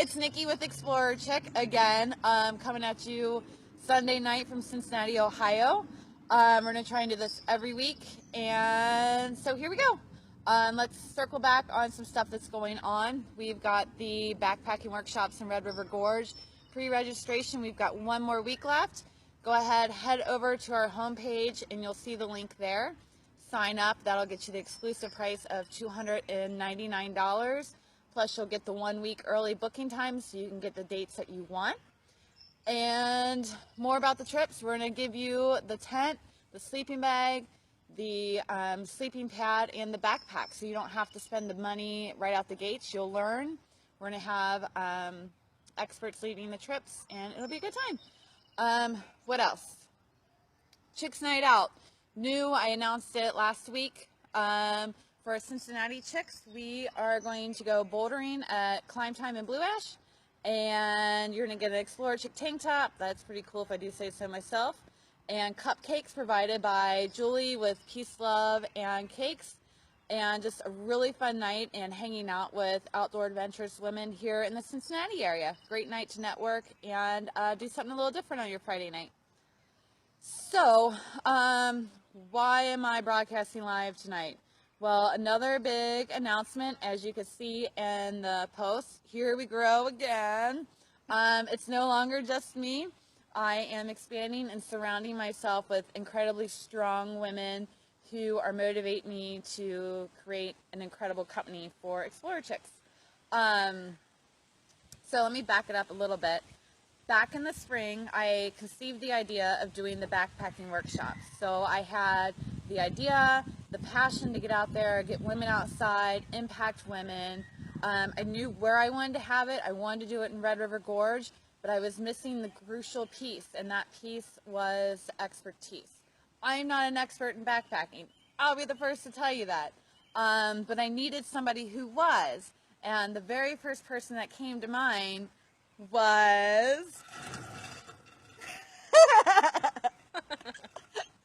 it's Nikki with Explorer Chick again, coming at you Sunday night from Cincinnati, Ohio. We're going to try and do this every week, and so here we go. Let's circle back on some stuff that's going on. We've got the backpacking workshops in Red River Gorge. Pre-registration, we've got one more week left. Go ahead, head over to our homepage, and you'll see the link there. Sign up. That'll get you the exclusive price of $299. Plus, you'll get the 1 week early booking time so you can get the dates that you want. And more about the trips, we're going to give you the tent, the sleeping bag, the sleeping pad, and the backpack, so you don't have to spend the money right out the gates. You'll learn. We're going to have experts leading the trips, and it'll be a good time. What else? Chicks Night Out. New, I announced it last week. For our Cincinnati chicks, we are going to go bouldering at Climb Time in Blue Ash, and you're going to get an Explorer Chick tank top. That's pretty cool if I do say so myself. And cupcakes provided by Julie with Peace, Love, and Cakes. And just a really fun night and hanging out with outdoor adventurous women here in the Cincinnati area. Great night to network and do something a little different on your Friday night. So, why am I broadcasting live tonight? Well, another big announcement, as you can see in the post. Here we grow again. It's no longer just me. I am expanding and surrounding myself with incredibly strong women who are motivating me to create an incredible company for Explorer Chicks. So let me back it up a little bit. Back in the spring, I conceived the idea of doing the backpacking workshops. So I had the idea, the passion to get out there, get women outside, impact women. I knew where I wanted to have it. I wanted to do it in Red River Gorge, but I was missing the crucial piece, and that piece was expertise. I'm not an expert in backpacking. I'll be the first to tell you that. But I needed somebody who was. And the very first person that came to mind was...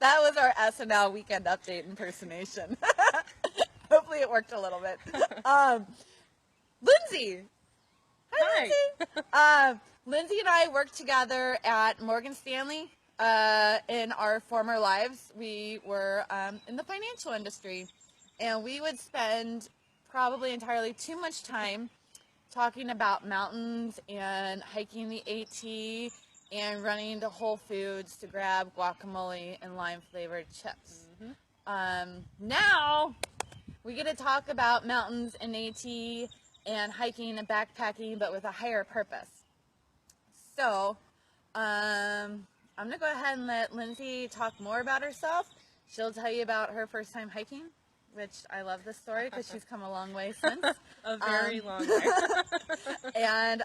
That was our SNL Weekend Update impersonation. Hopefully it worked a little bit. Lynsey. Hi, Lynsey. Lynsey and I worked together at Morgan Stanley. In our former lives, we were in the financial industry, and we would spend probably entirely too much time talking about mountains and hiking the AT and running to Whole Foods to grab guacamole and lime-flavored chips. Mm-hmm. Now, we get to talk about mountains and AT and hiking and backpacking, but with a higher purpose. So, I'm going to go ahead and let Lynsey talk more about herself. She'll tell you about her first time hiking, which I love this story because she's come a long way since. A very long way. And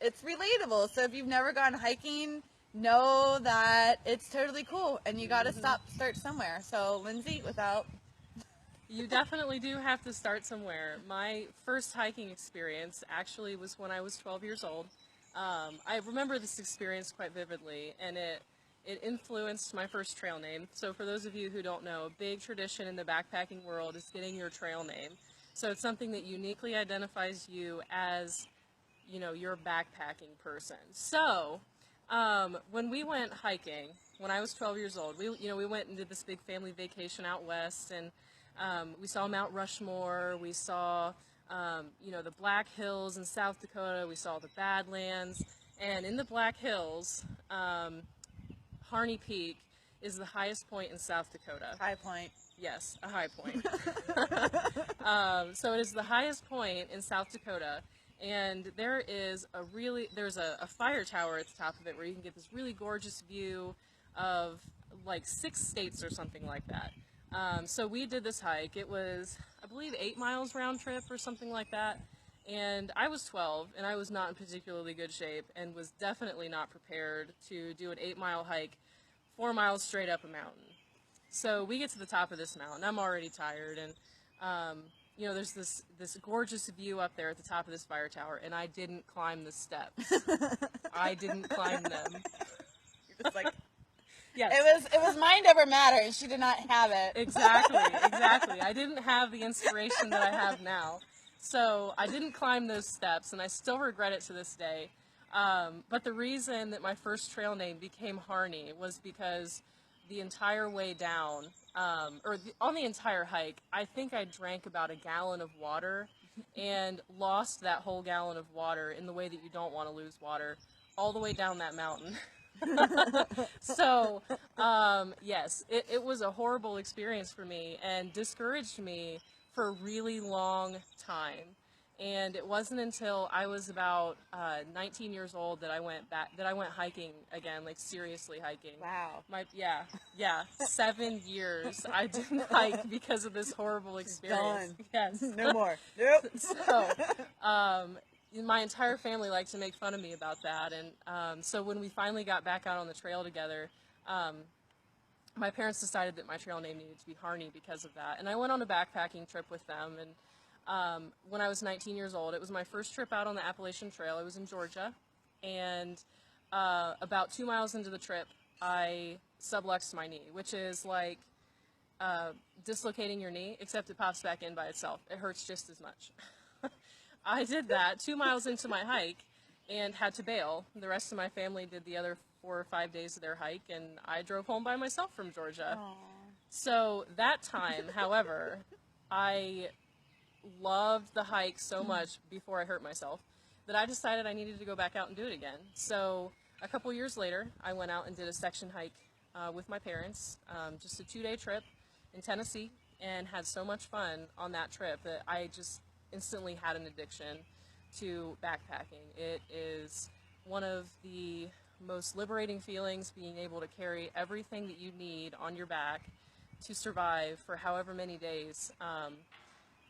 it's relatable. So if you've never gone hiking, know that it's totally cool. And you got to start somewhere. So Lynsey, without... You definitely do have to start somewhere. My first hiking experience actually was when I was 12 years old. I remember this experience quite vividly, and it influenced my first trail name. So for those of you who don't know, a big tradition in the backpacking world is getting your trail name. So it's something that uniquely identifies you as, you know, your backpacking person. So when we went hiking, when I was 12 years old, we went and did this big family vacation out west, and we saw Mount Rushmore, we saw the Black Hills in South Dakota, we saw the Badlands, and in the Black Hills, Harney Peak is the highest point in South Dakota. High point. Yes, a high point. So it is the highest point in South Dakota, and there's a fire tower at the top of it where you can get this really gorgeous view of like 6 states or something like that. So we did this hike. It was, I believe, 8 miles round trip or something like that. And I was 12, and I was not in particularly good shape, and was definitely not prepared to do an 8-mile hike 4 miles straight up a mountain. So we get to the top of this mountain. I'm already tired, and there's this gorgeous view up there at the top of this fire tower, and I didn't climb the steps. I didn't climb them. You're just like... Yes. It was mind over matter, and she did not have it. Exactly. I didn't have the inspiration that I have now. So I didn't climb those steps, and I still regret it to this day. But the reason that my first trail name became Harney was because the entire way down, on the entire hike, I think I drank about a gallon of water and lost that whole gallon of water in the way that you don't want to lose water all the way down that mountain. So, yes, it was a horrible experience for me and discouraged me for a really long time. And it wasn't until I was about 19 years old that I went hiking again, like seriously hiking. Wow. Yeah, 7 years I didn't hike because of this horrible experience. Done. Yes. No more. Nope. So, my entire family liked to make fun of me about that, and so when we finally got back out on the trail together, my parents decided that my trail name needed to be Harney because of that, and I went on a backpacking trip with them, and when I was 19 years old, it was my first trip out on the Appalachian Trail. It was in Georgia, and about 2 miles into the trip, I subluxed my knee, which is like dislocating your knee, except it pops back in by itself. It hurts just as much. I did that 2 miles into my hike and had to bail. The rest of my family did the other 4 or 5 days of their hike, and I drove home by myself from Georgia. Aww. So that time, however, I loved the hike so much before I hurt myself that I decided I needed to go back out and do it again. So a couple years later, I went out and did a section hike with my parents, just a 2-day trip in Tennessee, and had so much fun on that trip that I just instantly had an addiction to backpacking. It is one of the most liberating feelings, being able to carry everything that you need on your back to survive for however many days,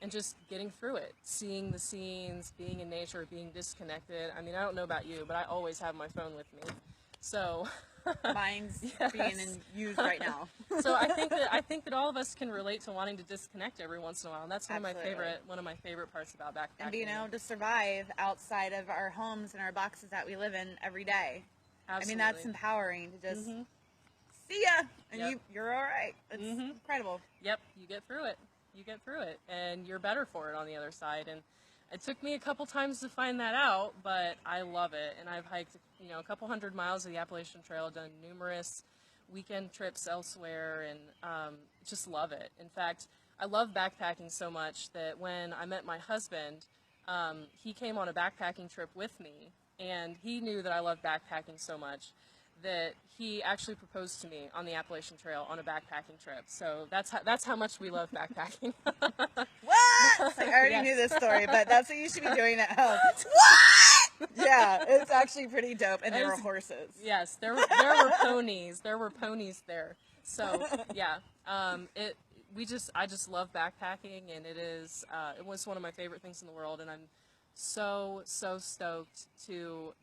and just getting through it, seeing the scenes, being in nature, being disconnected. I mean, I don't know about you, but I always have my phone with me. So Mine's yes. being used right now. So I think that all of us can relate to wanting to disconnect every once in a while, and that's one of my favorite parts about backpacking. And being able to survive outside of our homes and our boxes that we live in every day. Absolutely. I mean, that's empowering to just see ya, and Yep. you're all right. It's incredible. Yep, you get through it. You get through it, and you're better for it on the other side. And it took me a couple times to find that out, but I love it. And I've hiked, a couple 100 miles of the Appalachian Trail, done numerous weekend trips elsewhere, and just love it. In fact, I love backpacking so much that when I met my husband, he came on a backpacking trip with me, and he knew that I loved backpacking so much that he actually proposed to me on the Appalachian Trail on a backpacking trip. So that's how much we love backpacking. What? I already knew this story, but that's what you should be doing at home. What? Yeah, it's actually pretty dope, and there were horses. Yes, there were ponies. There were ponies there. So yeah, I just love backpacking, and it was one of my favorite things in the world, and I'm so stoked to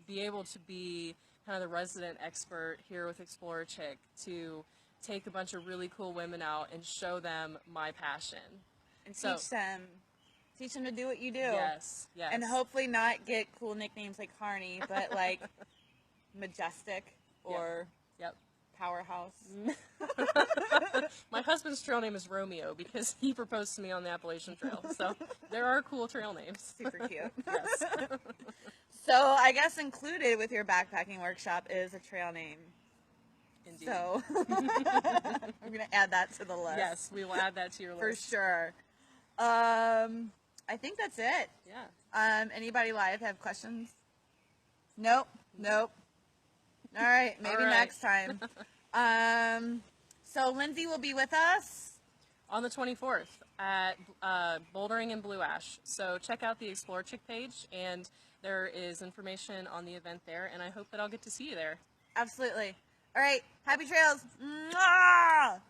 be able to be kind of the resident expert here with Explorer Chick, to take a bunch of really cool women out and show them my passion. And teach them to do what you do. Yes. And hopefully not get cool nicknames like Harney, but like Majestic or Yep. Powerhouse. My husband's trail name is Romeo because he proposed to me on the Appalachian Trail. So there are cool trail names. Super cute. Yes. So I guess included with your backpacking workshop is a trail name. Indeed. So I'm going to add that to the list. Yes, we will add that to your list. For sure. I think that's it. Yeah. Anybody live have questions? Nope. All right. Maybe next time. So Lynsey will be with us on the 24th at Bouldering in Blue Ash. So check out the Explore Chick page, and there is information on the event there, and I hope that I'll get to see you there. Absolutely. All right. Happy trails. Mwah!